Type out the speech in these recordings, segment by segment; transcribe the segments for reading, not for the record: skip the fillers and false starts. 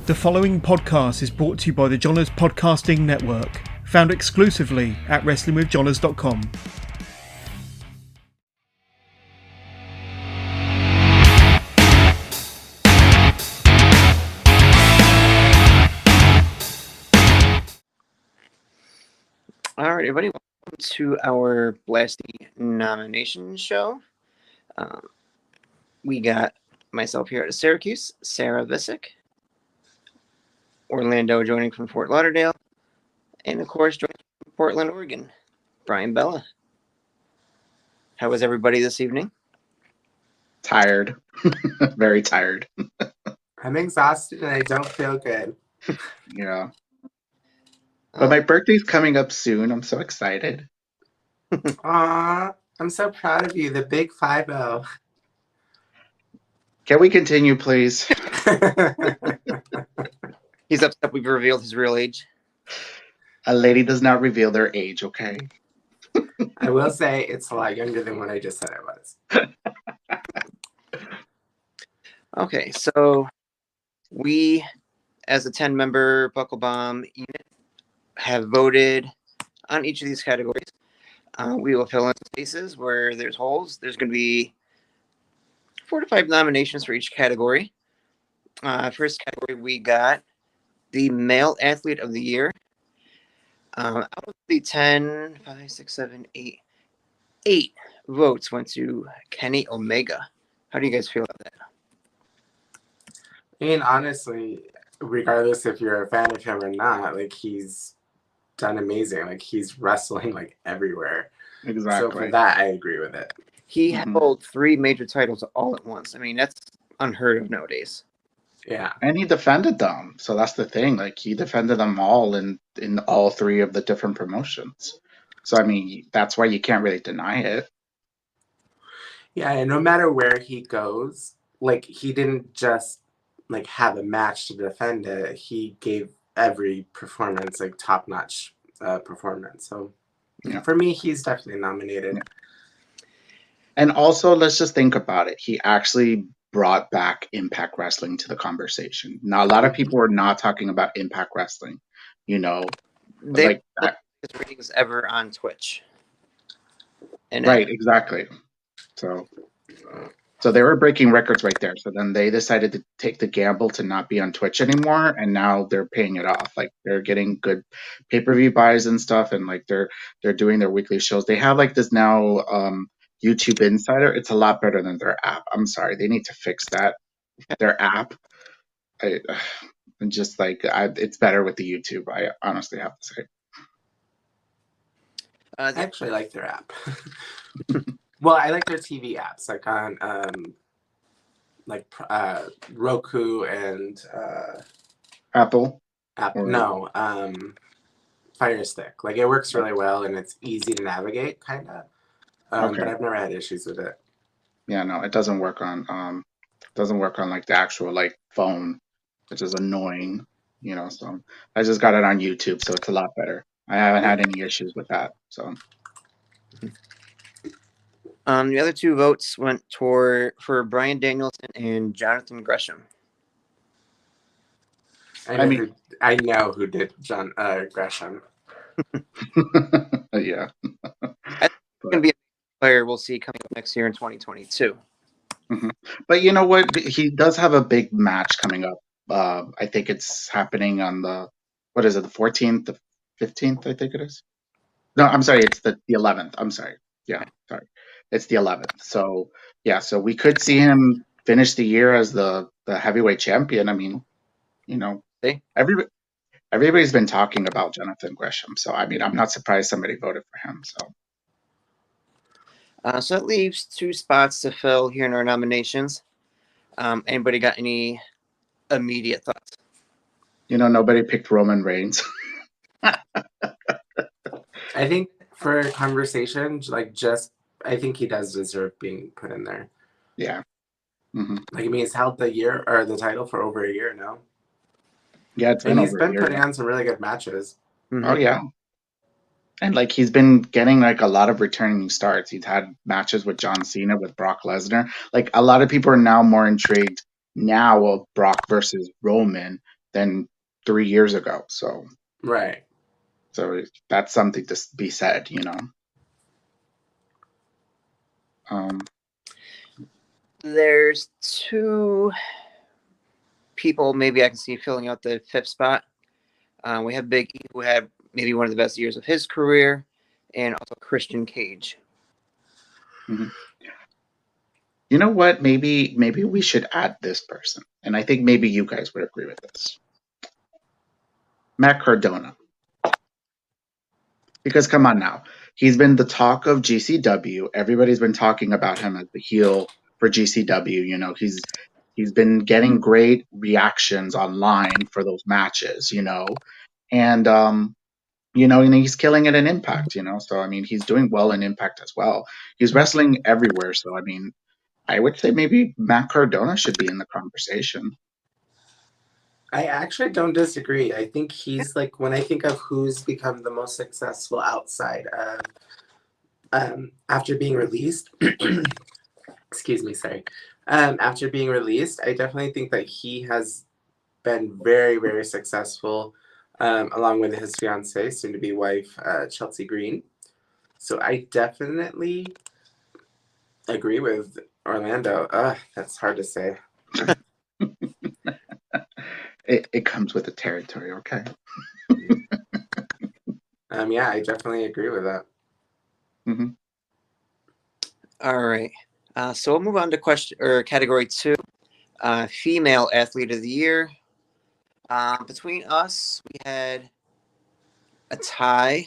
The following podcast is brought to you by the Johners Podcasting Network, found exclusively at WrestlingWithJohners.com. All right, everybody, welcome to our Blastie nomination show. We got myself here at Syracuse, Sarah Visick, Orlando joining from Fort Lauderdale, and of course joining from Portland, Oregon, Brian Bella. How was everybody this evening? Tired. Very tired. I'm exhausted and I don't feel good. Yeah. But my birthday's coming up soon. I'm so excited. Aw, I'm so proud of you, the big 5-0. Can we continue, please? He's upset we've revealed his real age. A lady does not reveal their age, okay? I will say it's a lot younger than what I just said I was. Okay, so we, as a 10-member Bucklebomb unit, have voted on each of these categories. We will fill in spaces where there's holes. There's going to be 4 to 5 nominations for each category. First category, we got the Male Athlete of the Year. Out of the 10, 5, 6, 7, 8 votes went to Kenny Omega. How do you guys feel about that? I mean, honestly, regardless if you're a fan of him or not, like, he's done amazing. Like, he's wrestling, like, everywhere. Exactly. So for that, I agree with it. He held 3 major titles all at once. I mean, that's unheard of nowadays. Yeah. And he defended them. So that's the thing. Like, he defended them all in all 3 of the different promotions. So, I mean, that's why you can't really deny it. Yeah, and no matter where he goes, like, he didn't just, like, have a match to defend it. He gave every performance, like, top-notch performance. So, Yeah. For me, he's definitely nominated. Yeah. And also, let's just think about it. He actually brought back Impact Wrestling to the conversation. Now, a lot of people are not talking about Impact Wrestling, you know. They like that. his ratings ever on Twitch. And Right, exactly. So they were breaking records right there. So then they decided to take the gamble to not be on Twitch anymore, and now they're paying it off. Like, they're getting good pay-per-view buys and stuff, and like they're doing their weekly shows. They have like this now YouTube Insider. It's a lot better than their app. I'm sorry, they need to fix that. Their app, and just like it's better with the YouTube. I honestly have to say. I actually like their app. Well, I like their TV apps, like on Roku and Apple. no, Fire Stick. Like, it works really well and it's easy to navigate, kind of. Okay. But I've never had issues with it. Yeah, no, it doesn't work on like the actual like phone, which is annoying, you know. So I just got it on YouTube, so it's a lot better. I haven't had any issues with that. So the other 2 votes went for Brian Danielson and Jonathan Gresham. I know who did John Gresham. Yeah. That's going to be a player we'll see coming up next year in 2022. Mm-hmm. But you know what? He does have a big match coming up. I think it's happening on the, what is it, the 14th, the 15th, I think it is. No, I'm sorry, it's the 11th. I'm sorry. Yeah, sorry. It's the 11th. So, yeah, so we could see him finish the year as the heavyweight champion. I mean, you know, everybody's been talking about Jonathan Gresham. So, I mean, I'm not surprised somebody voted for him. So that leaves 2 spots to fill here in our nominations. Anybody got any immediate thoughts? You know, nobody picked Roman Reigns. I think for conversation, like, I think he does deserve being put in there. Yeah. Mm-hmm. Like, I mean, he's held the title for over a year now. Yeah, it's been over a year. He's been putting on some really good matches. Mm-hmm. Oh, yeah. And like, he's been getting like a lot of returning starts. He's had matches with John Cena, with Brock Lesnar. Like, a lot of people are now more intrigued now of Brock versus Roman than 3 years ago. So Right. that's something to be said, There's two people maybe I can see filling out the fifth spot. We have Big E, who had maybe one of the best years of his career, and also Christian Cage. mhm. You know what? Maybe we should add this person, and I think maybe you guys would agree with this. Matt Cardona. Because come on now, he's been the talk of GCW. Everybody's been talking about him as the heel for GCW. He's been getting great reactions online for those matches. And he's killing it in Impact. So I mean, he's doing well in Impact as well. He's wrestling everywhere. So I mean, I would say maybe Matt Cardona should be in the conversation. I actually don't disagree. I think he's like, when I think of who's become the most successful outside of after being released, excuse me, sorry. After being released, I definitely think that he has been very, very successful, along with his fiancee, soon to be wife, Chelsea Green. So I definitely agree with Orlando. That's hard to say. It comes with the territory, okay? Yeah, I definitely agree with that. Mm-hmm. All right. So we'll move on to category 2, female athlete of the year. Between us, we had a tie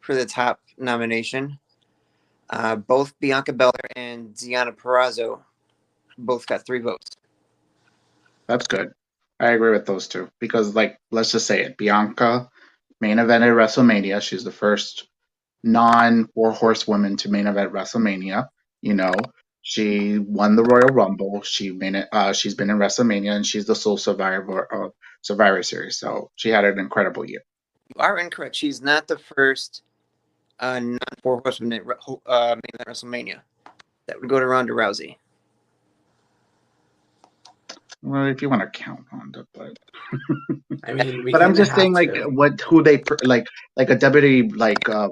for the top nomination. Both Bianca Belair and Deonna Purrazzo both got 3 votes. That's good. I agree with those two because, let's just say it. Bianca main evented WrestleMania. She's the first non-four horsewoman to main event WrestleMania. She won the Royal Rumble. She's been in WrestleMania, and she's the sole survivor of Survivor Series. So she had an incredible year. You are incorrect. She's not the first non-four horsewoman at main event WrestleMania. That would go to Ronda Rousey. Well, if you want to count Ronda, but I mean, we but I'm kinda just saying, have to. who they like a WWE,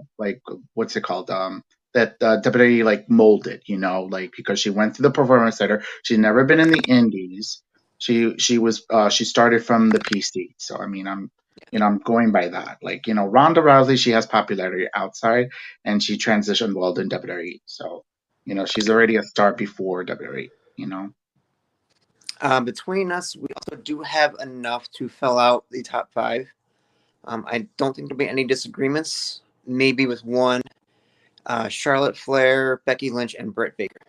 what's it called? That WWE molded, because she went to the Performance Center. She's never been in the Indies. She started from the PC. So I mean, I'm going by that. Ronda Rousey, she has popularity outside, and she transitioned well in WWE. So she's already a star before WWE. Between us, we also do have enough to fill out the top 5. I don't think there'll be any disagreements. Maybe with one: Charlotte Flair, Becky Lynch, and Britt Baker.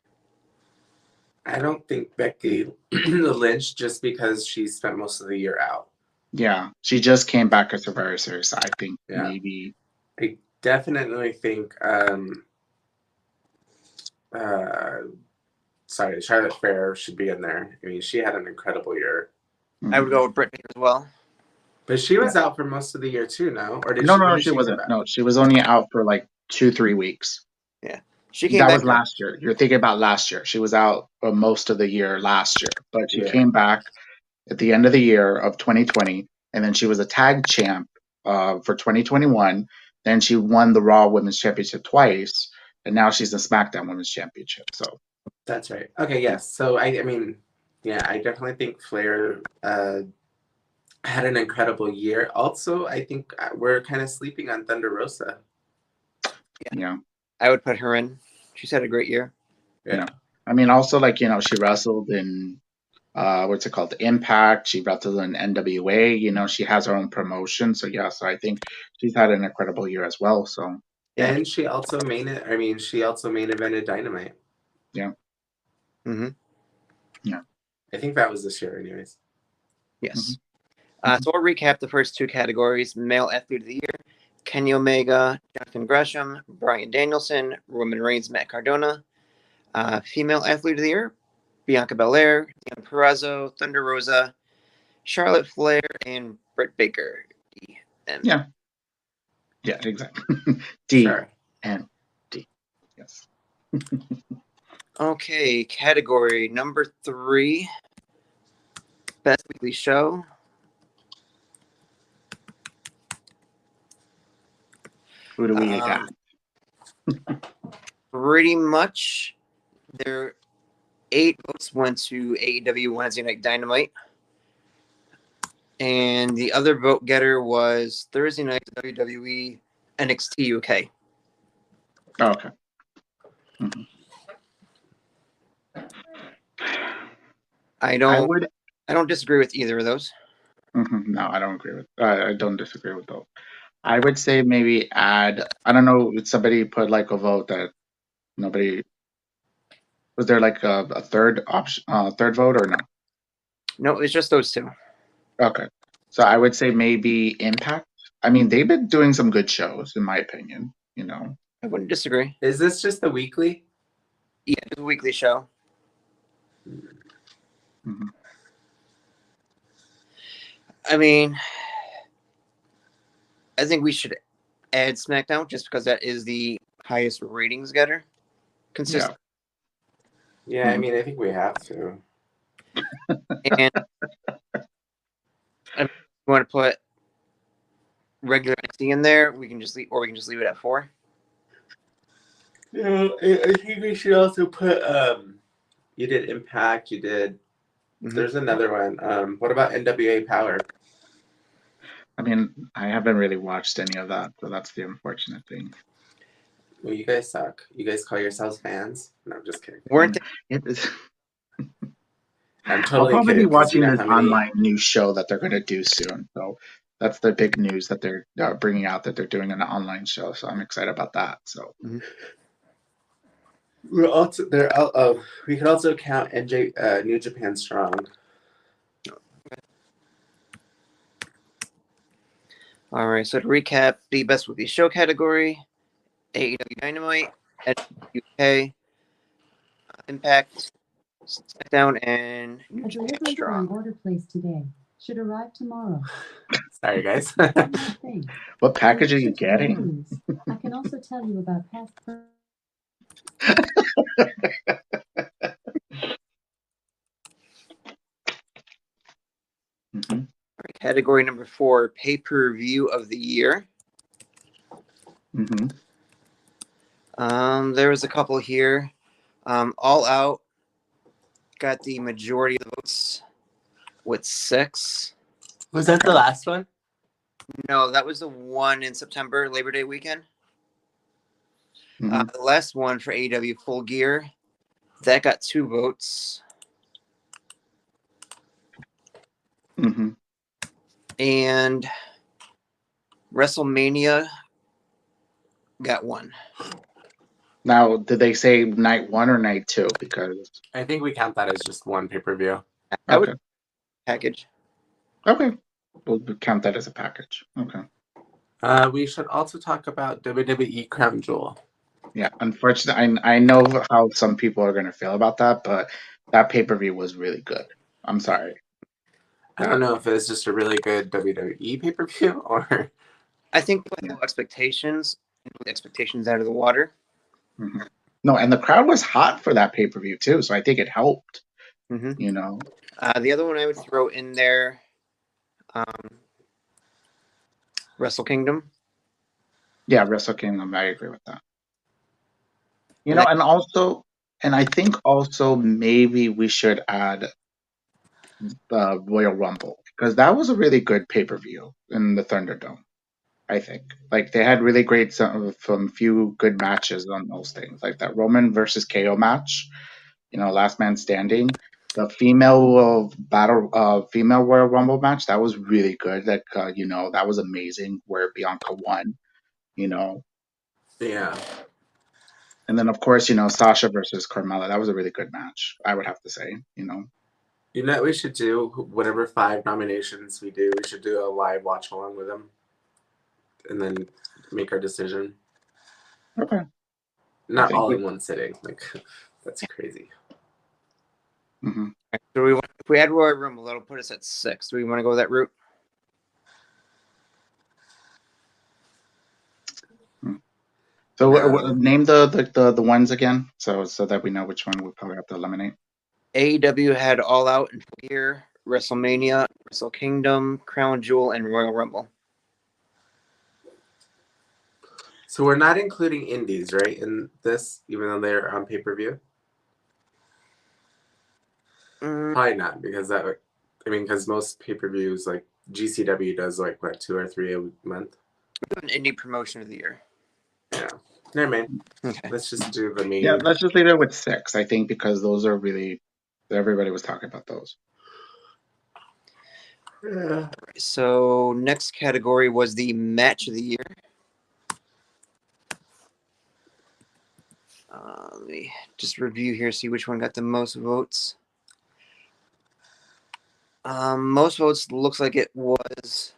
I don't think Becky Lynch, just because she spent most of the year out. Yeah, she just came back at Survivor Series. I think Yeah. maybe. I definitely think Charlotte Flair should be in there. I mean, she had an incredible year. I would go with Britt Baker as well. But she was out for most of the year too, no? Or did No, when did she come wasn't. back? No, she was only out for 2-3 weeks. Yeah, she came That back. was last year. You're thinking about last year. She was out for most of the year last year, but she came back at the end of the year of 2020, and then she was a tag champ for 2021. Then she won the Raw Women's Championship twice, and now she's the SmackDown Women's Championship. So That's right. Okay, yes. So I mean, yeah, I definitely think Flair had an incredible year. Also, I think we're kind of sleeping on Thunder Rosa. yeah, I would put her in. She's had a great year. Yeah. I mean, also she wrestled in what's it called? Impact. She wrestled in NWA. She has her own promotion. So so I think she's had an incredible year as well. So yeah. And she also main evented Dynamite. Yeah. Mm-hmm. Yeah. I think that was this year, anyways. Yes. So we'll recap the first 2 categories: male athlete of the year, Kenny Omega, Jonathan Gresham, Bryan Danielson, Roman Reigns, Matt Cardona. Female athlete of the year, Bianca Belair, Deonna Purrazzo, Thunder Rosa, Charlotte Flair, and Britt Baker. DM. Yeah. Yeah, exactly. D Sure. and D. Yes. Okay, category number 3, best weekly show. Who do we got? Pretty much, their 8 votes went to AEW Wednesday Night Dynamite. And the other vote getter was Thursday night WWE NXT UK. Oh, okay. Mhm. I don't disagree with either of those. No, I don't agree with. I don't disagree with those. I would say maybe add. I don't know. Would somebody put like a vote that nobody? Was there like a third option, third vote or no? No, it's just those two. Okay, so I would say maybe Impact. I mean, they've been doing some good shows, in my opinion. You know. I wouldn't disagree. Is this just the weekly? Yeah, it's a weekly show. Mhm. I mean, I think we should add SmackDown just because that is the highest ratings getter. Consistent. Yeah, I mean, I think we have to. And if you want to put regular NXT in there, we can just leave it at 4. Yeah, I think we should also put. You did Impact. You did. Mhm. There's another one. What about NWA Power? I mean, I haven't really watched any of that, so that's the unfortunate thing. Well, you guys suck. You guys call yourselves fans? No, I'm just kidding. Weren't It is. I'm I'll totally probably kidding. be 'Cause you watching know this how many. online news show that they're going to do soon. So that's the big news that they're bringing out, that they're doing an online show. So I'm excited about that. So We're also there. Oh, we could also count New Japan Strong. All right, so to recap, the best weekly show category: AEW Dynamite, UK, Impact, SmackDown, and New A Japan delivery for an Strong. order placed today should arrive tomorrow. Sorry, guys. Here's the thing. what package are you There's just getting? news. I can also tell you about past. Mhm. Category number 4: pay-per-view of the year. Mhm. There was a couple here. All Out got the majority of the votes with 6. Was that the last one? No, that was the one in September, Labor Day weekend. Mhm. The last one for AEW Full Gear, that got 2 votes. Mhm. And WrestleMania got 1. Now, did they say night 1 or night 2? Because I think we count that as just one pay-per-view. I would okay, package. we'll count that as a package. Okay. We should also talk about WWE Crown Jewel. Yeah, unfortunately, I know how some people are going to feel about that, but that pay-per-view was really good. I'm sorry. I don't know if it's just a really good WWE pay-per-view or. I think with low expectations, out of the water. Mhm. No, and the crowd was hot for that pay-per-view too, so I think it helped. Mhm. You know. The other one I would throw in there, Wrestle Kingdom. Yeah, Wrestle Kingdom. I agree with that. You And know, that- and also, and I think also maybe we should add the Royal Rumble, because that was a really good pay-per-view in the Thunderdome. I think like they had really great some few good matches on those things, like that Roman versus KO match. You know, last man standing. The female female Royal Rumble match, that was really good. That you know, that was amazing. Where Bianca won. You know, Yeah. and then of course, you know, Sasha versus Carmella. That was a really good match. I would have to say. You know. You know what we should do? Whatever 5 nominations we do, we should do a live watch along with them. And then make our decision. Okay. Not think all we- in one sitting. Like, that's crazy. Mhm. So if we add Royal Rumble, that'll put us at 6. Do we want to go that route? So No. name the ones again, so that we know which one we'll probably have to eliminate. AEW had All Out and Full Gear, WrestleMania, Wrestle Kingdom, Crown Jewel, and Royal Rumble. So we're not including indies, right, in this, even though they're on pay-per-view? Probably not, because because most pay-per-views, like GCW does like, what, 2 or 3 a month? An indie promotion of the year. Yeah. Never mind. Okay. Let's just do the main. Yeah, let's just leave it with 6, I think, because those are really, everybody was talking about those. Yeah. So next category was the match of the year. Let me just review here, see which one got the most votes. Most votes looks like it was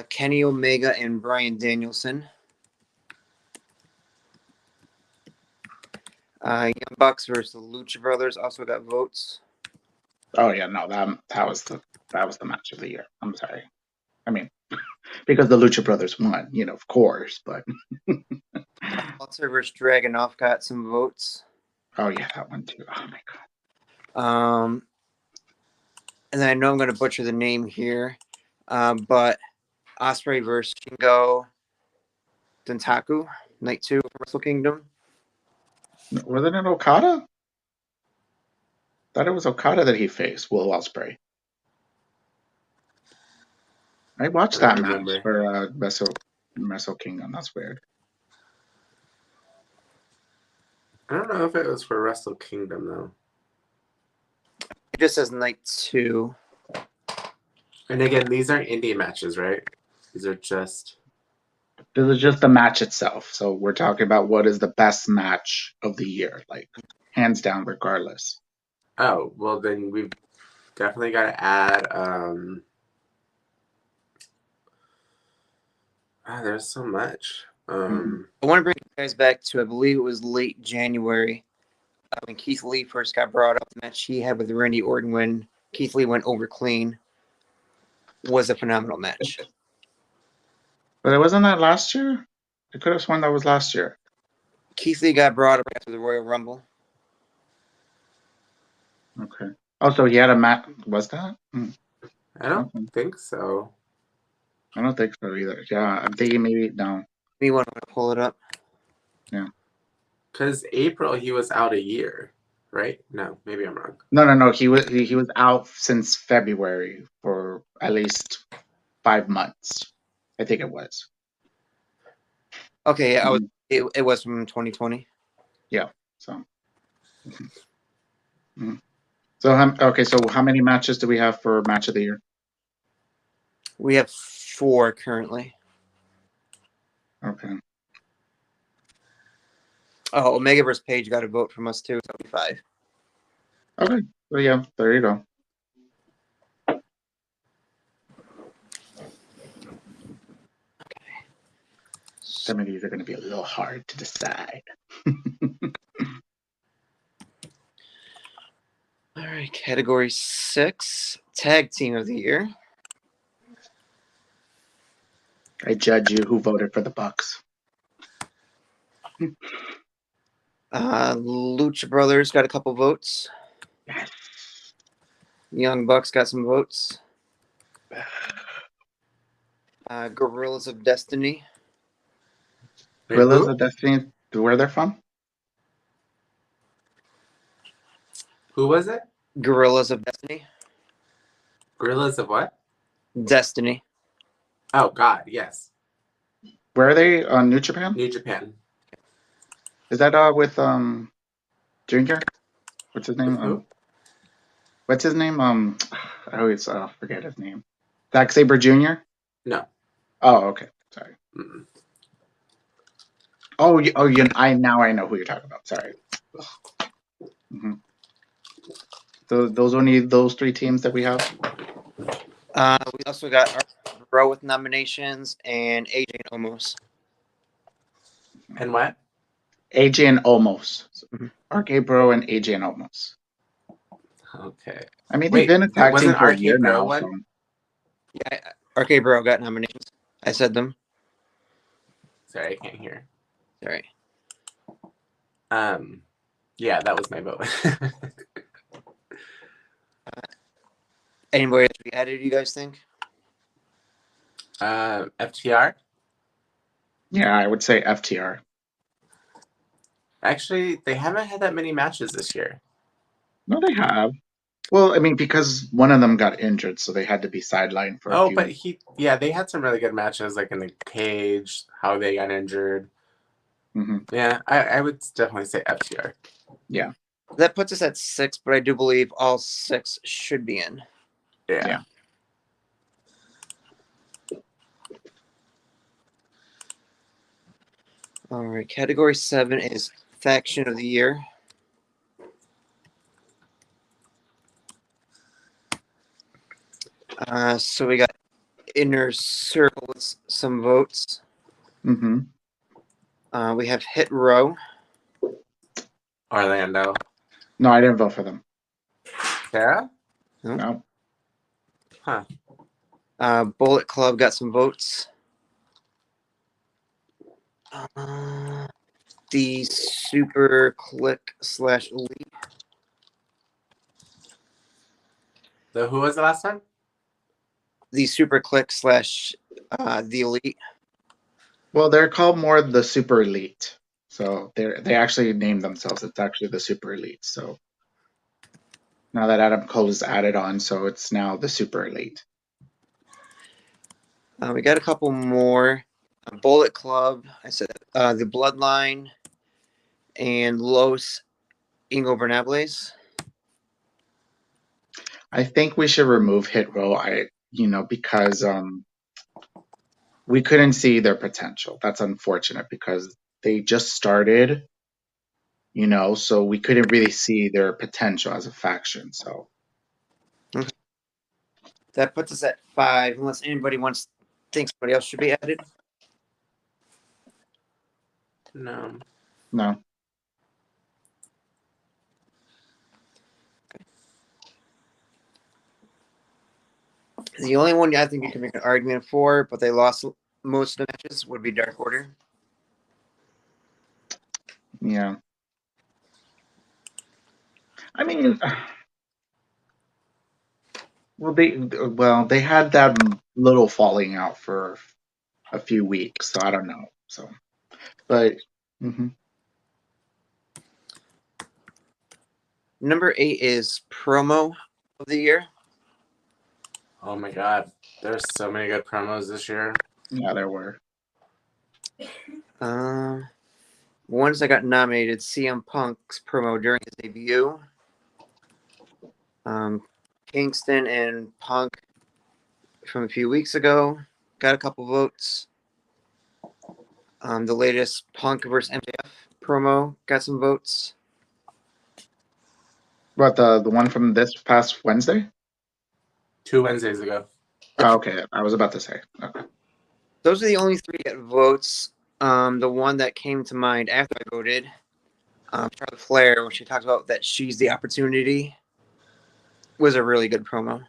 Kenny Omega and Bryan Danielson. Young Bucks versus the Lucha Brothers also got votes. Oh yeah, no, that was the match of the year. I'm sorry. I mean, because the Lucha Brothers won, of course, but Walter versus Dragunov got some votes. oh yeah, that one too. Oh my god. And then I know I'm going to butcher the name here, but Ospreay versus Shingo Dentaku, Night 2 of Wrestle Kingdom. Wasn't it Okada? Thought it was Okada that he faced, Will Ospreay. I watched I that don't match remember. for Wrestle Kingdom. That's weird. I don't know if it was for Wrestle Kingdom, though. It just says Night 2. And again, these aren't indie matches, right? These are just... This is just the match itself. So we're talking about what is the best match of the year, like hands down, regardless. Oh, well then we've definitely got to add... there's so much. I want to bring you guys back to, I believe it was late January, when Keith Lee first got brought up. The match he had with Randy Orton when Keith Lee went over clean was a phenomenal match. But it wasn't that last year? I could have sworn that was last year. Keith Lee got brought up after the Royal Rumble. Okay. Oh, so he had a match. Was that? I don't think so. I don't think so either. Yeah, I'm thinking maybe no. Me want to pull it up. Yeah. Because April, he was out a year, right? No, maybe I'm wrong. No. He was out since February for at least 5 months. I think it was. Okay, yeah, it was from 2020. Yeah. So. So how many matches do we have for match of the year? We have 4 currently. Okay. Oh, Omega vs. Page got a vote from us too. So 5. Okay. So yeah, there you go. Some of these are going to be a little hard to decide. All right, category 6, tag team of the year. I judge you. Who voted for the Bucks? Lucha Brothers got a couple votes. Yes. Young Bucks got some votes. Gorillas of Destiny. Wait, Gorillas who? of Destiny. Where they're from? Who was it? Gorillas of Destiny. Gorillas of what? Destiny. Oh, God, yes. Where are they? On New Japan? New Japan. Is that with Junior? What's his name? With who? What's his name? I always forget his name. Zack Sabre Jr. No. Oh, okay. Sorry. Mm-mm. I know who you're talking about. Sorry. Mm-hmm. So those only those 3 teams that we have. We also got our Bro with nominations and AJ and Omos. And what? AJ and Omos. Mhm. RK Bro and AJ and Omos. Okay. I mean, they've Wait, been a tag team wasn't for a RK year Bro now. one? So. Yeah, RK Bro got nominations. I said them. Sorry, I can't hear. Sorry. Yeah, that was my vote. Anybody else be added, you guys think? FTR? Yeah, I would say FTR. Actually, they haven't had that many matches this year. No, they have. Well, I mean, because one of them got injured, so they had to be sidelined for a Oh, few. but they had some really good matches, like in the cage, how they got injured. Hmm. Yeah, I would definitely say FTR. Yeah. That puts us at 6, but I do believe all 6 should be in. Yeah. All right, category 7 is faction of the year. So we got Inner Circle with some votes. Hmm. We have Hit Row. Orlando. No, I didn't vote for them. Sarah? No. Huh. Bullet Club got some votes. The Super Click / Elite. Who was the last one? The Super Click / the Elite. Well, they're called more the Super Elite. So they actually named themselves. It's actually the Super Elite. So now that Adam Cole is added on, so it's now the Super Elite. We got a couple more. Bullet Club. I said the Bloodline and Los Ingobernables. I think we should remove Hit Row. Because we couldn't see their potential. That's unfortunate because they just started, so we couldn't really see their potential as a faction. So That puts us at 5, unless anybody thinks somebody else should be added. No. no. The only one I think you can make an argument for, but they lost most of the matches, would be Dark Order. Yeah. I mean, they had that little falling out for a few weeks, so I don't know. So, but Number 8 is Promo of the Year. Oh my God. There's so many good promos this year. yeah, there were. Ones that got nominated: CM Punk's promo during his debut. Kingston and Punk from a few weeks ago got a couple votes. The latest Punk versus MJF promo got some votes. What, the one from this past Wednesday? 2 Wednesdays ago. Oh, okay, I was about to say. Okay. Those are the only 3 that got votes. The one that came to mind after I voted, Charlotte Flair, when she talks about that she's the opportunity, was a really good promo.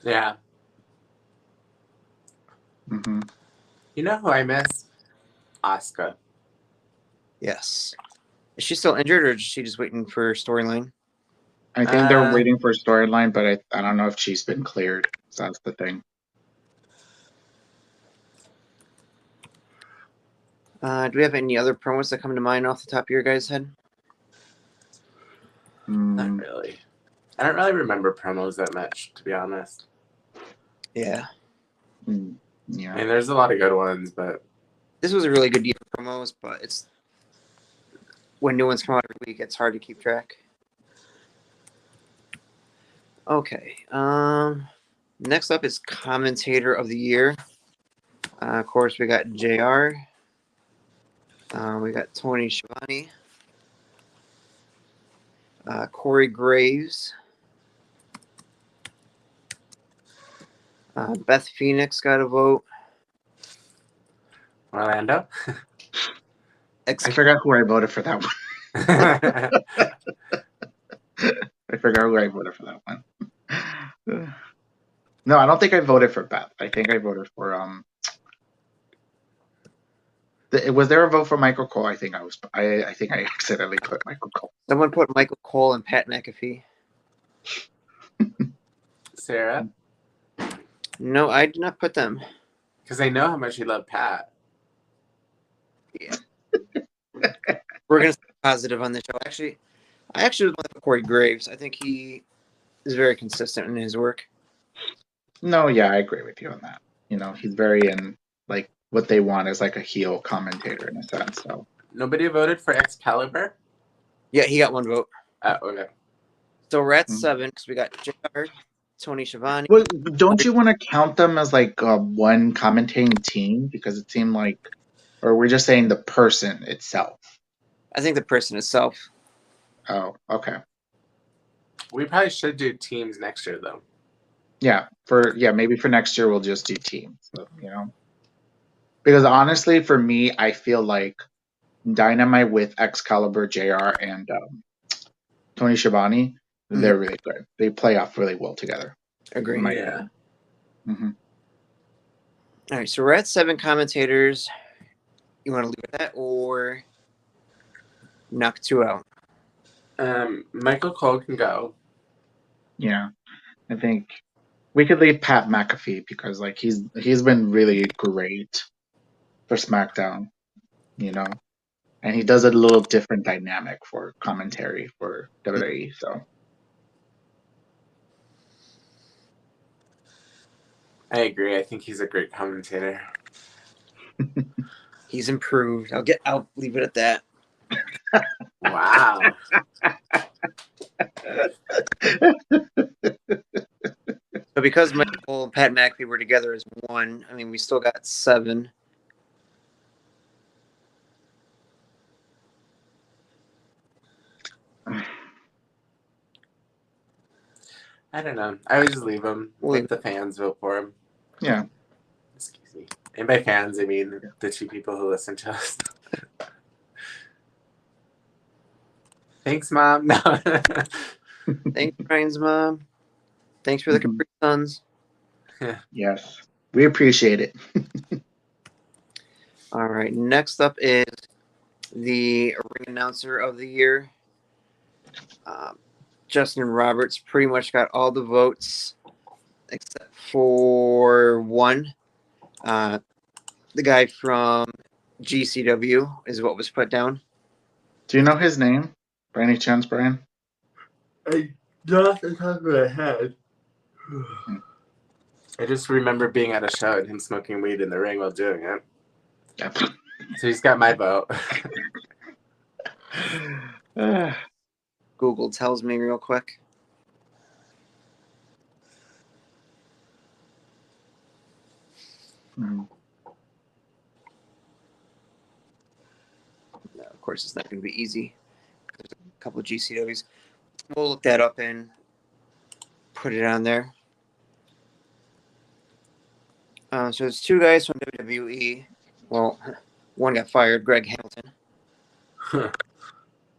Yeah. Mm-hmm. You know who I miss? Asuka. Yes. Is she still injured, or is she just waiting for storyline? I think they're waiting for a storyline, but I don't know if she's been cleared. So that's the thing. Do we have any other promos that come to mind off the top of your guys' head? Not really. I don't really remember promos that much, to be honest. Yeah. Yeah. I mean, there's a lot of good ones, but This was a really good year for promos, but it's when new ones come out every week, it's hard to keep track. Okay. Next up is Commentator of the Year. Of course, we got JR. We got Tony Schiavone. Cory Graves. Beth Phoenix got a vote. Orlando. I forgot who I voted for that one. I forgot who I voted for that one. No, I don't think I voted for Beth. I think I voted for was there a vote for Michael Cole? I think I accidentally put Michael Cole. Someone put Michael Cole and Pat McAfee. Sarah. No, I did not put them. Because I know how much you love Pat. Yeah. We're going to stay positive on this show. I actually would like Cory Graves. I think he is very consistent in his work. No, yeah, I agree with you on that. You know, he's very in, like, what they want is like a heel commentator in a sense. So Nobody voted for Excalibur? Yeah, he got one vote. Okay. So we're at Mhm. 7 because we got JR, Tony Schiavone. well, don't you want to count them as like one commentating team? Because it seemed like, or we're just saying the person itself. I think the person itself. Oh, okay. We probably should do teams next year, though. Yeah, maybe for next year we'll just do teams. So, you know, because honestly, for me, I feel like Dynamite with Excalibur, JR, and Tony Schiavone, they're really good. They play off really well together. Agree. in my Yeah. opinion. Mhm. All right, so we're at 7 commentators. You want to leave it at that or knock 2 out? Michael Cole can go. Yeah, I think we could leave Pat McAfee because like he's been really great for SmackDown, you know, and he does a little different dynamic for commentary for WWE. So I agree. I think he's a great commentator. He's improved. I'll leave it at that. Wow. So because Michael and Pat McAfee were together as 1, I mean, we still got 7. I don't know. I would just leave him. We'll Let the fans vote for him. yeah, Excuse me. And by fans, I mean the 2 people who listen to us. Thanks, Mom. No. Thanks, Ryan's mom. Thanks for the Capri Suns. yes, we appreciate it. All right, next up is the ring announcer of the year. Justin Roberts pretty much got all the votes except for 1. The guy from GCW is what was put down. Do you know his name by any chance, Brian? Not off the top of my head. I just remember being at a show and him smoking weed in the ring while doing it. Yep. So he's got my vote. Google tells me real quick. Mhm. No, of course, it's not going to be easy. There's a couple of GCWs. We'll look that up and put it on there. So there's 2 guys from WWE. Well, 1 got fired, Greg Hamilton.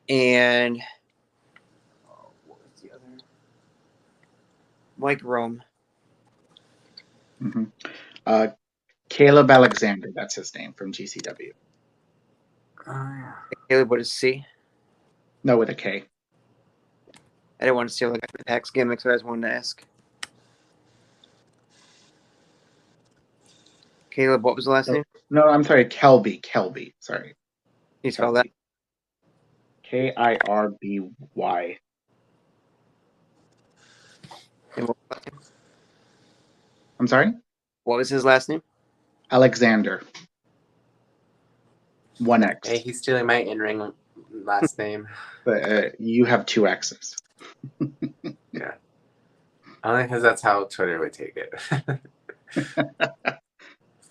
And what was the other? Mike Rome. Mhm. Caleb Alexander, that's his name from GCW. Caleb, what is C? No, with a K. I didn't want to steal like a Pax gimmick, so I just wanted to ask. Caleb, what was the last name? No, I'm sorry, Kelby. Sorry. Can you spell that? Kirby. And what I'm sorry? was his last name? Alexander. 1X. Hey, he's stealing my in-ring last name. But you have 2 X's. Yeah. Only because that's how Twitter would take it.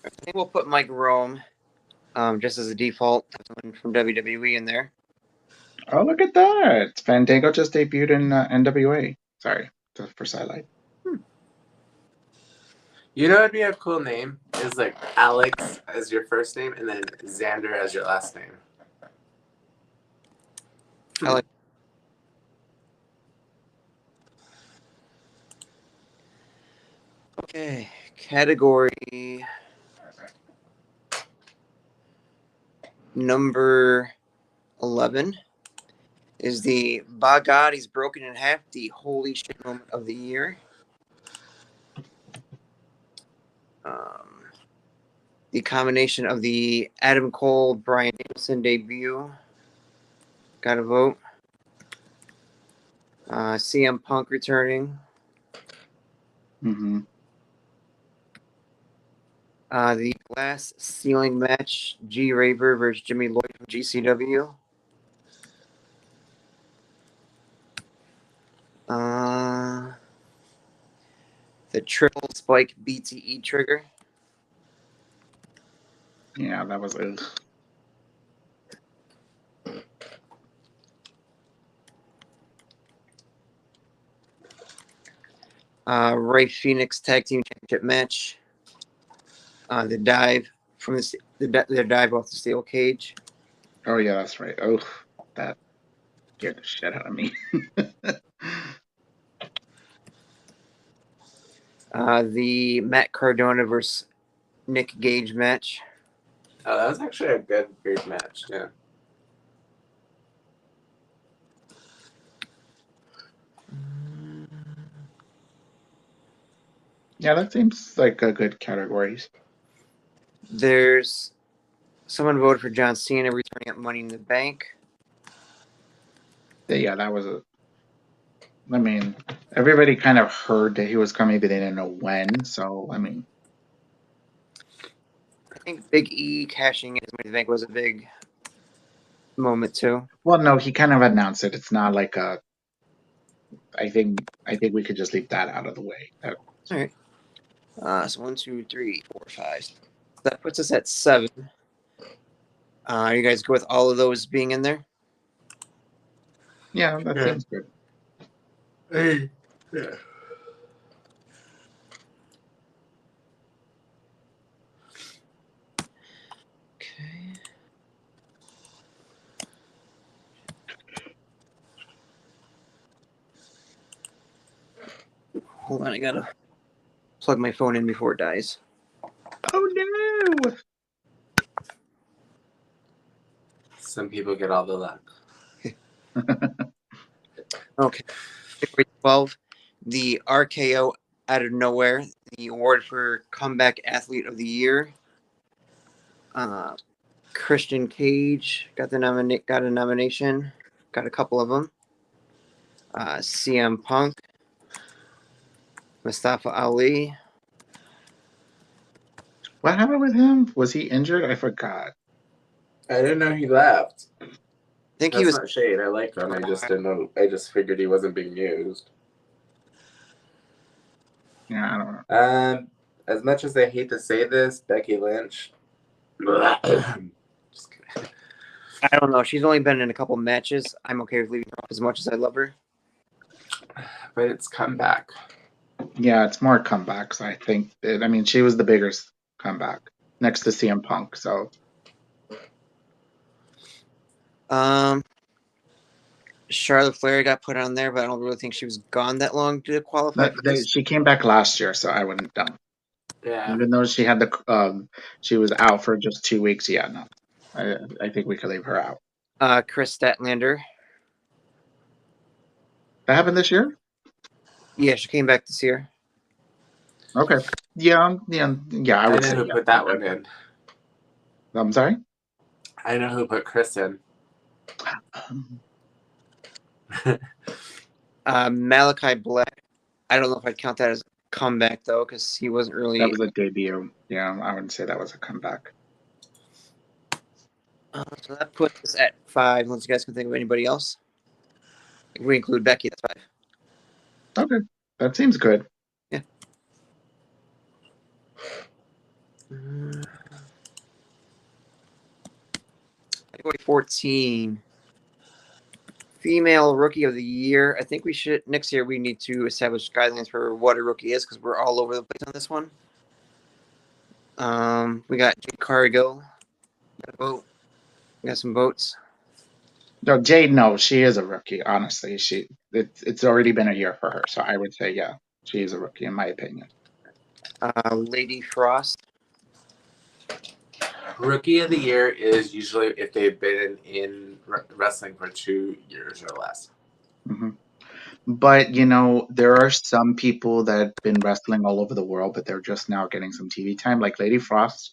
I think we'll put Mike Rome just as a default. Someone from WWE in there. Oh, look at that. Fandango just debuted in NWA. Sorry for sidelight. You know what would be a cool name? Is like Alex as your first name and then Xander as your last name. I like. Okay, category number 11 is the "By God, He's Broken in Half," the holy shit moment of the year. the combination of the Adam Cole Bryan Danielson debut. Got a vote. CM Punk returning. Mm-hmm. The glass ceiling match, G Raver versus Jimmy Lloyd from GCW. The triple spike BTE trigger. Yeah, that was Ray Phoenix Tag Team Championship match. The dive from the dive off the steel cage. Oh yeah, that's right. Oh, that scared the shit out of me. The Matt Cardona versus Nick Gage match. Oh, that was actually a good match. Yeah. Yeah, that seems like a good categories. There's someone voted for John Cena returning at Money in the Bank. Yeah, that was I mean, everybody kind of heard that he was coming, but they didn't know when. So, I mean, I think Big E cashing in his Money in the Bank was a big moment too. well, no, he kind of announced it. It's not like a. I think we could just leave that out of the way. All right. So 1, 2, 3, 4, 5. That puts us at 7. You guys go with all of those being in there? Yeah, that seems good. Yeah. Okay. Hold on, I gotta plug my phone in before it dies. Oh no! Some people get all the luck. Okay. Category 12, the RKO out of nowhere, the award for Comeback Athlete of the Year. Christian Cage got a nomination. Got a couple of them. CM Punk, Mustafa Ali. What happened with him? Was he injured? I forgot. I didn't know he left. I think That's he was. not shade. I like him. I just didn't know. I just figured he wasn't being used. Yeah, I don't know. As much as I hate to say this, Becky Lynch. Just kidding. I don't know. She's only been in a couple matches. I'm okay with leaving her off as much as I love her. But it's comeback. Yeah, it's more comebacks. I think. I mean, she was the biggest comeback next to CM Punk. So. Charlotte Flair got put on there, but I don't really think she was gone that long to qualify for this. She came back last year, so I wouldn't dump. Yeah. Even though she had she was out for just 2 weeks. Yeah, no, I think we could leave her out. Chris Statlander. That happened this year. Yeah, she came back this year. Okay. Yeah. I I would know say. who Yeah. put that one in. I'm sorry. I know who put Chris in. Malachi Black. I don't know if I'd count that as a comeback though, because he wasn't really. That was a debut. Yeah, I wouldn't say that was a comeback. So that puts us at 5. Unless you guys can think of anybody else. If we include Becky, that's 5. Okay, that seems good. Yeah. Category 14. Female Rookie of the Year. I think we should next year we need to establish guidelines for what a rookie is because we're all over the place on this one. We got Jade Cargill. Got a vote. We got some votes. No, Jade. No, she is a rookie. Honestly, it's already been a year for her, so I would say yeah, she is a rookie in my opinion. Lady Frost. Rookie of the Year is usually if they've been in wrestling for 2 years or less. Mm-hmm. But there are some people that have been wrestling all over the world, but they're just now getting some TV time. Like Lady Frost,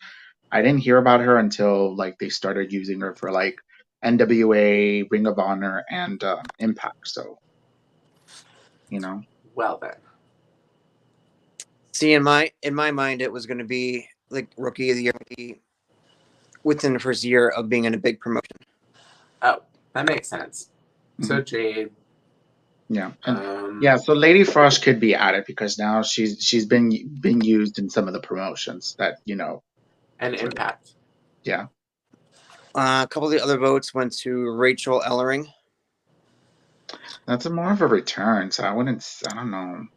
I didn't hear about her until like they started using her for like NWA, Ring of Honor, and Impact. So, Well then. See, in my mind, it was going to be like Rookie of the Year within the first year of being in a big promotion. Oh, that makes sense. So Mhm. Jade. Yeah, and so Lady Frost could be added because now she's been used in some of the promotions that And so, Impact. yeah. A couple of the other votes went to Rachel Ellering. That's more of a return, so I don't know.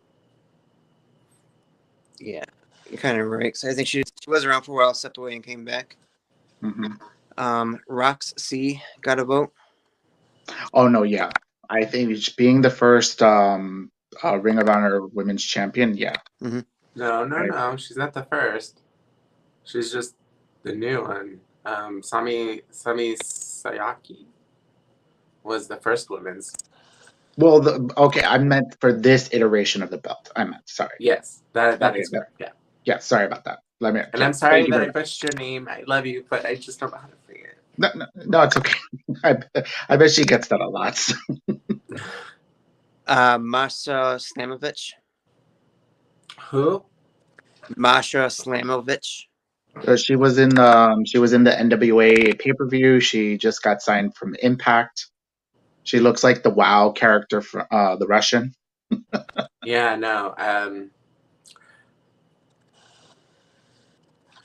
Yeah, you're kind of right. So I think she was around for a while, stepped away, and came back. Hmm. Rox C got a vote. Oh no, yeah. I think being the first Ring of Honor Women's Champion, yeah. Mm-hmm. No. She's not the first. She's just the new one. Sami Sayaki was the first women's. Well, okay, I meant for this iteration of the belt. Sorry. Yes, that Okay, is correct. Yeah. Yeah, sorry about that. And I'm sorry that I butchered your name. I love you, but I just don't know how to say it. No, it's okay. I bet she gets that a lot. Masa Stamovic. Who? Masha Slamovich. She was in the NWA pay-per-view. She just got signed from Impact. She looks like the WoW character from the Russian. Yeah, no.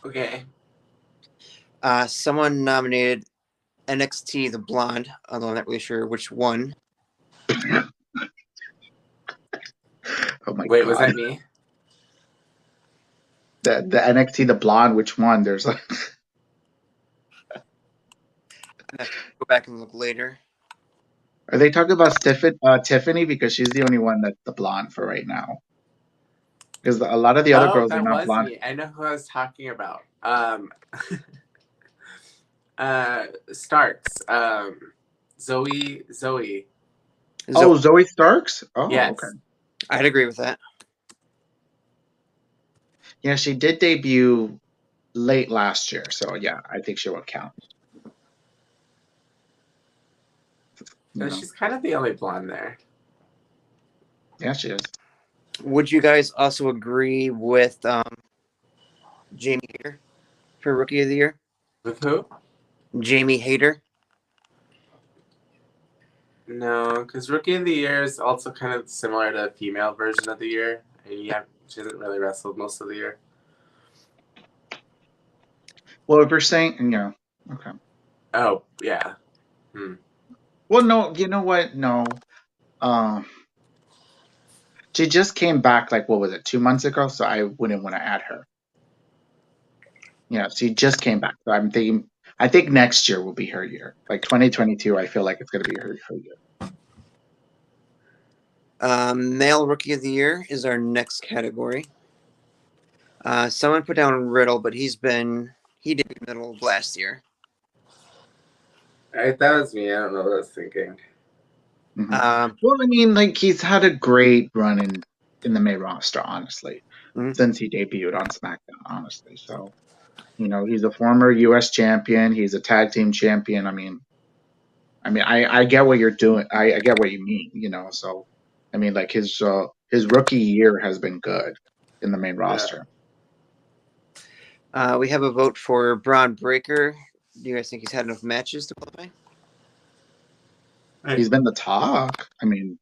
Okay. Someone nominated NXT the Blonde, although I'm not really sure which one. Oh my Wait, god. was that me? The NXT the Blonde, which one? There's like I have to go back and look later. Are they talking about Tiffany because she's the only one that's the blonde for right now? Because a lot of the other Oh, girls are that not was blonde. me. I know who I was talking about. Starks. Zoe. Oh, Zoe Starks? Oh, Yes. okay. I'd agree with that. Yeah, she did debut late last year, so yeah, I think she will count. She's kind of the only blonde there. Yeah, she is. Would you guys also agree with Jamie Hayter for Rookie of the Year? With who? Jamie Hayter. No, because Rookie of the Year is also kind of similar to female version of the year. And yeah, she hasn't really wrestled most of the year. Well, if you're saying, okay. Oh, yeah. Well, no, you know what? No. She just came back, like, what was it, 2 months ago? So I wouldn't want to add her. Yeah, she just came back. So I think next year will be her year. Like 2022, I feel like it's going to be her year. Male Rookie of the Year is our next category. Someone put down Riddle, but he did middle of last year. That was me. I don't know what I was thinking. Mm-hmm. Well, I mean, like, he's had a great run in the main roster, honestly, since he debuted on SmackDown, honestly. So, he's a former U.S. champion. He's a tag team champion. I mean, I get what you're doing. I get what you mean, So, I mean, like, his rookie year has been good in the main roster. We have a vote for Braun Breaker. Do you guys think he's had enough matches to qualify? He's been the talk. I mean,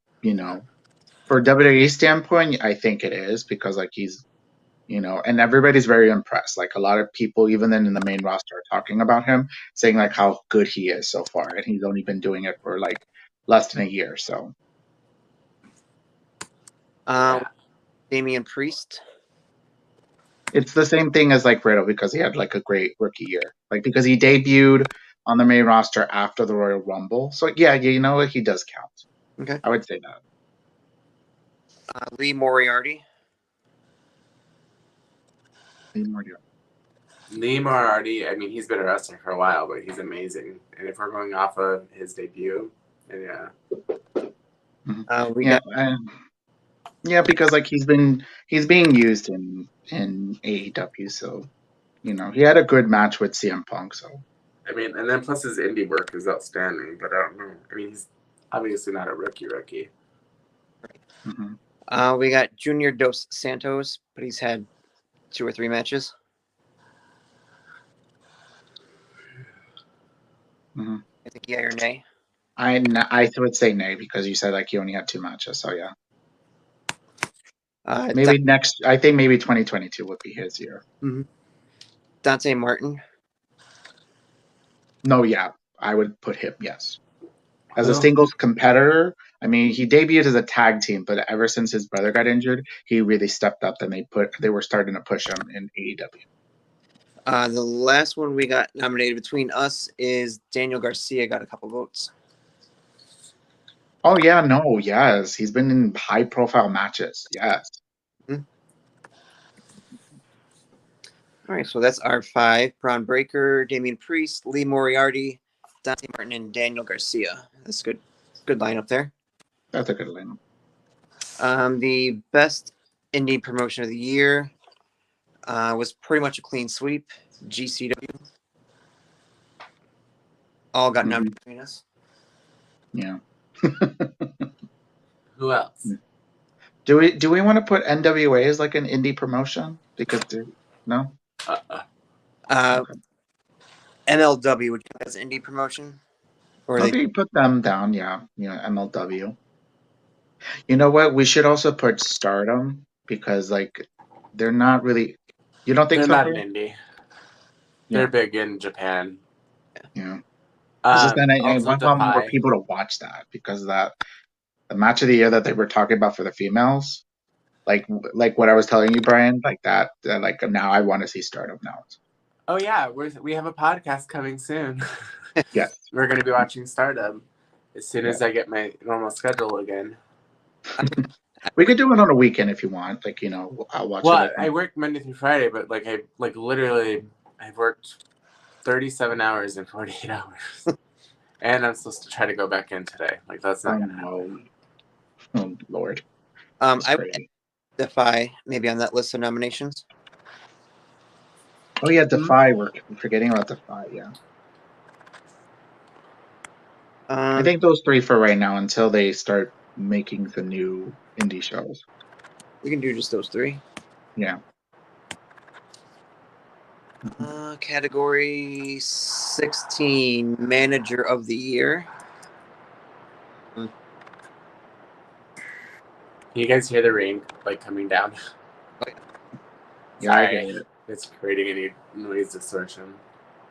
for WWE standpoint, I think it is because, like, he's, and everybody's very impressed. Like, a lot of people, even then in the main roster, are talking about him, saying like how good he is so far, and he's only been doing it for like less than a year. So, Damien Priest. it's the same thing as like Riddle because he had like a great rookie year, like because he debuted on the main roster after the Royal Rumble. So yeah, you know what, he does count. Okay, I would say that. Lee Moriarty. Lee Moriarty, I mean, he's been a wrestler for a while, but he's amazing. And if we're going off of his debut, then yeah. Yeah, because like he's being used in AEW, so You know, he had a good match with CM Punk, so. I mean, and then plus his indie work is outstanding, but I don't know. I mean, he's obviously not a rookie. Mm-hmm. We got Junior Dos Santos, but he's had 2 or 3 matches. Mm-hmm. I think yay or nay. I would say nay because you said like he only had 2 matches, so yeah. Maybe I think maybe 2022 would be his year. Mm-hmm. Dante Martin. No, yeah, I would put him, yes. As a singles competitor, I mean, he debuted as a tag team, but ever since his brother got injured, he really stepped up and they were starting to push him in AEW. The last one we got nominated between us is Daniel Garcia, got a couple votes. Oh, yeah, no, yes. He's been in high-profile matches, yes. Mm-hmm. All right, so that's our 5. Braun Breaker, Damien Priest, Lee Moriarty, Dante Martin, and Daniel Garcia. That's good. Good lineup there. That's a good lineup. The best indie promotion of the year was pretty much a clean sweep. GCW. All got nominated between us. Yeah. Who else? Do we want to put NWA as like an indie promotion? Because no? Okay. MLW would count as an indie promotion? Or Maybe put them down, yeah. MLW. You know what? We should also put Stardom because like they're not really. You don't think They're so? not an indie. Yeah. They're big in Japan. Yeah. It's just that I want more people to watch that because the match of the year that they were talking about for the females, like what I was telling you, Brian, like that like now I want to see Stardom now. Oh yeah, we have a podcast coming soon. Yes. We're going to be watching Stardom as soon as I get my normal schedule again. We could do it on a weekend if you want. Like, I'll watch it. Well, I work Monday through Friday, but I've worked 37 hours in 48 hours. And I'm supposed to try to go back in today. Like, that's not going to happen. Oh, Lord. I would Defy maybe on that list of nominations. Oh, yeah, Defy. We're forgetting about Defy, yeah. I think those 3 for right now until they start making the new indie shows. We can do just those 3. Yeah. Category 16, Manager of the Year. Can you guys hear the rain coming down? Oh, yeah. Sorry, I get it. It's creating any noise distortion.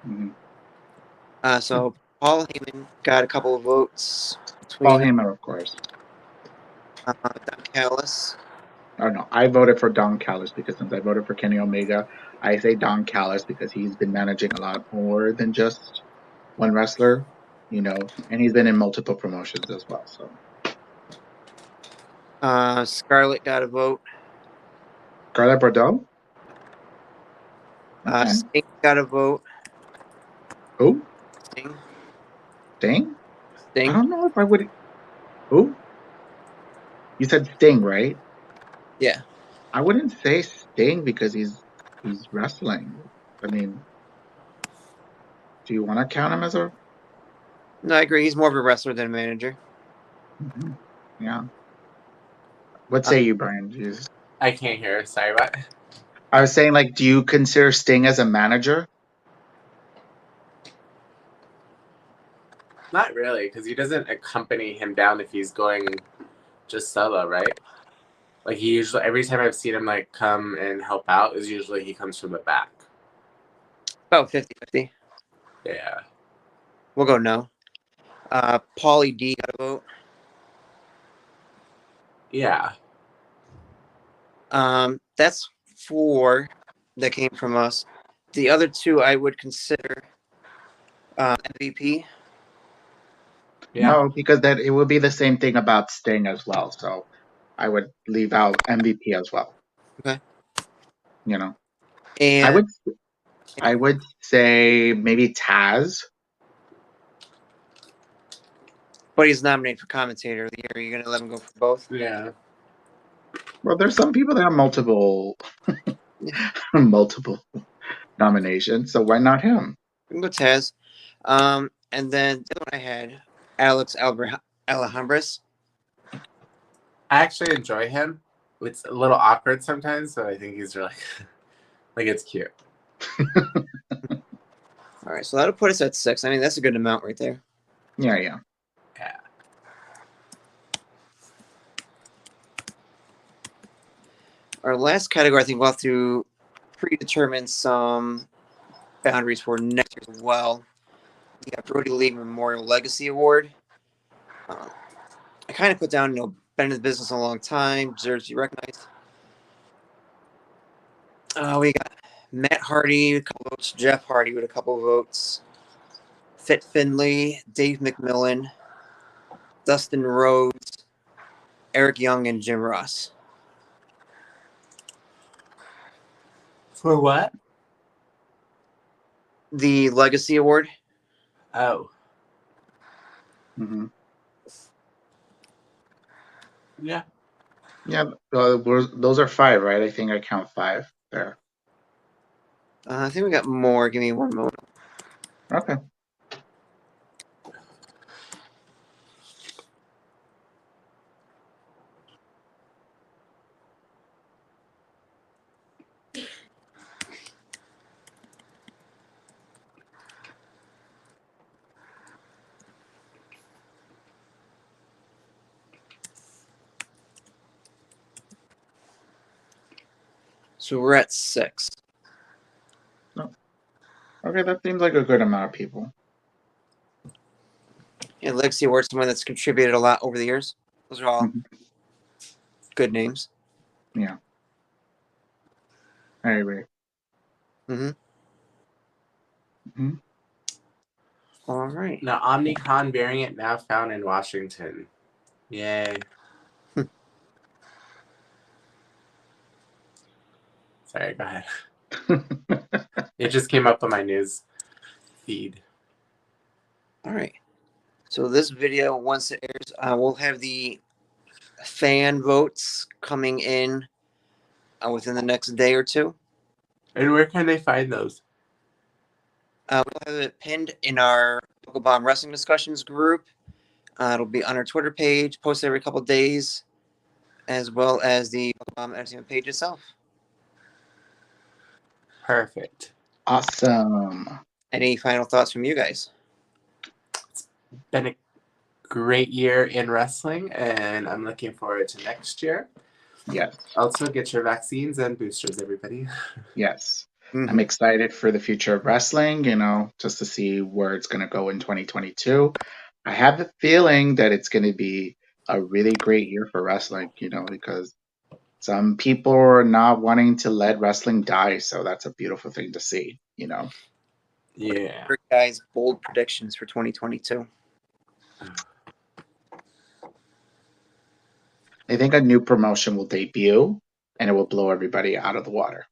Mm-hmm. So Paul Heyman got a couple of votes. Paul Heyman, of course. Don Callis. Oh, no. I voted for Don Callis because since I voted for Kenny Omega, I say Don Callis because he's been managing a lot more than just one wrestler, and he's been in multiple promotions as well. So, Scarlett got a vote. Scarlett Bordeaux? Okay. Sting got a vote. Who? Sting. Sting? I don't know if I would. Who? You said Sting, right? Yeah. I wouldn't say Sting because he's wrestling. I mean, do you want to count him as a? No, I agree. He's more of a wrestler than a manager. Mm-hmm. Yeah. What say you, Brian? Jesus. I can't hear. Sorry, what? I was saying, do you consider Sting as a manager? Not really, because he doesn't accompany him down if he's going just solo, right? Like, he usually, every time I've seen him, come and help out, is usually he comes from the back. About 50-50. Yeah. We'll go no. Paulie D got a vote. Yeah. That's 4 that came from us. The other 2 I would consider MVP. Yeah. No, because it would be the same thing about Sting as well. So I would leave out MVP as well. Okay. And I would say maybe Taz. But he's nominated for Commentator of the Year. Are you going to let him go for both? Yeah. Well, there's some people that have multiple nomination, so why not him? We can go Taz. And then the other one I had Alex Alejandres. I actually enjoy him. It's a little awkward sometimes, but I think he's really like it's cute. All right, so that'll put us at 6. I mean, that's a good amount right there. Yeah. Yeah. Our last category, I think we'll have to predetermine some boundaries for next year as well. We got Brody Lee Memorial Legacy Award. I kind of put down, been in the business a long time, deserves to be recognized. We got Matt Hardy with a couple votes, Jeff Hardy with a couple votes, Fit Finley, Dave McMillan, Dustin Rhodes, Eric Young, and Jim Ross. For what? The Legacy Award. Oh. Mm-hmm. Yeah. Yeah, those are 5, right? I think I count 5 there. I think we got more. Give me one moment. Okay. So we're at 6. Okay, that seems like a good amount of people. Yeah, Legacy Award, someone that's contributed a lot over the years. Those are all good names. Yeah. I agree. All right. The Omnicon variant now found in Washington. Yay. Sorry, go ahead. It just came up on my news feed. All right. So this video, once it airs, we'll have the fan votes coming in within the next day or two. And where can they find those? We'll have it pinned in our Bucklebomb Wrestling Discussions group. It'll be on our Twitter page, posted every couple of days, as well as the Bucklebomb Entertainment page itself. Perfect. Awesome. Any final thoughts from you guys? It's been a great year in wrestling, and I'm looking forward to next year. Yes. Also, get your vaccines and boosters, everybody. Yes. I'm excited for the future of wrestling, just to see where it's going to go in 2022. I have a feeling that it's going to be a really great year for wrestling, because some people are not wanting to let wrestling die. So that's a beautiful thing to see, Yeah. Guys, bold predictions for 2022. I think a new promotion will debut and it will blow everybody out of the water.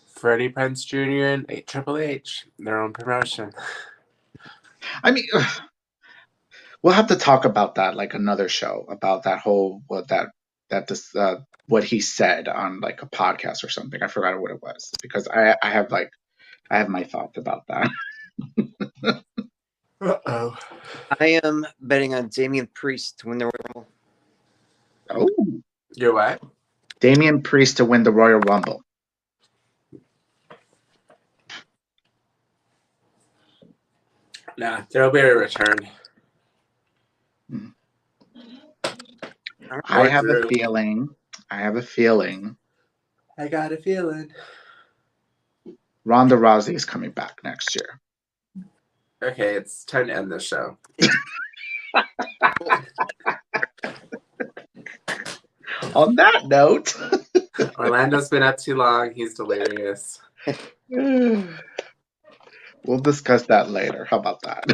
Freddie Prinze Jr. and Triple H, their own promotion. I mean, we'll have to talk about that like another show about that whole what he said on like a podcast or something. I forgot what it was because I have my thoughts about that. Uh-oh. I am betting on Damien Priest to win the Royal Rumble. Oh, You're what? Damien Priest to win the Royal Rumble. Nah, there'll be a return. I have a feeling. I got a feeling. Ronda Rousey is coming back next year. Okay, it's time to end this show. On that note, Orlando's been up too long. He's delirious. we'll discuss that later. How about that?